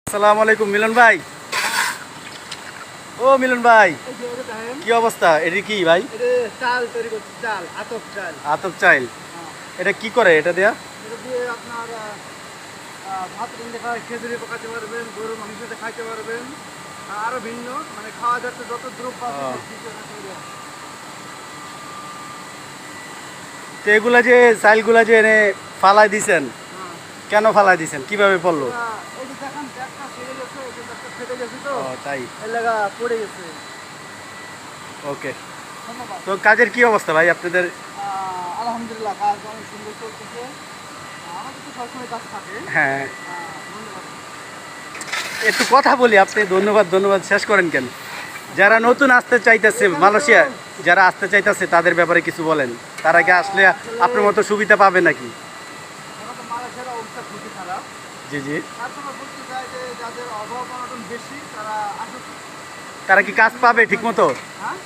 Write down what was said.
আসসালামু আলাইকুম মিলন ভাই। ও মিলন ভাই, কি অবস্থা? এটা কি ভাই? চাল তৈরি করছি, চাল আতপ চাল। আতপ চাইল, এটা কি করে? এটা দেয়া এটা দিয়ে আপনার ভাত রান্না খাওয়া, খেজুরি পাকাতে পারবেন, গরুর মাংসতে খাইতে পারবেন, আরো ভিন্ন মানে খাওয়া যাচ্ছে যত দ্রব্য আছে সব কিছু এখানে তৈরি হয়। তো এগুলা যে চাইলগুলা যে এনে ফালাই দিছেন, কেন ফালাই দিছেন? কিভাবে পড়লো? এই যে দেখেন ব্যাগটা ছিঁড়ে গেছে, এই যে ব্যাগটা ফেটে গেছে তো ও তাই, এর লাগা পড়ে গেছে। ওকে। ধন্যবাদ। তো কাজের কি অবস্থা ভাই আপনাদের? আলহামদুলিল্লাহ কাজ অনেক সুন্দর চলতেছে। আমাদের তো সবসময় কাজ থাকে। হ্যাঁ, ধন্যবাদ। একটু কথা বলি, আপনি ধন্যবাদ ধন্যবাদ শেষ করেন কেন? যারা নতুন আসতে চাইতেছে মালয়েশিয়া, যারা আসতে চাইতেছে তাদের ব্যাপারে কিছু বলেন। তারা কি আসলে আপনার মতো সুবিধা পাবে নাকি? এখন তো মালয়েশিয়ার অবস্থা খুবই খারাপ। জি জি। তারপরে বলতে চাই যে যাদের অভাব অনটন বেশি তারা আসুক। তারা কি কাজ পাবে ঠিক মতো? হ্যাঁ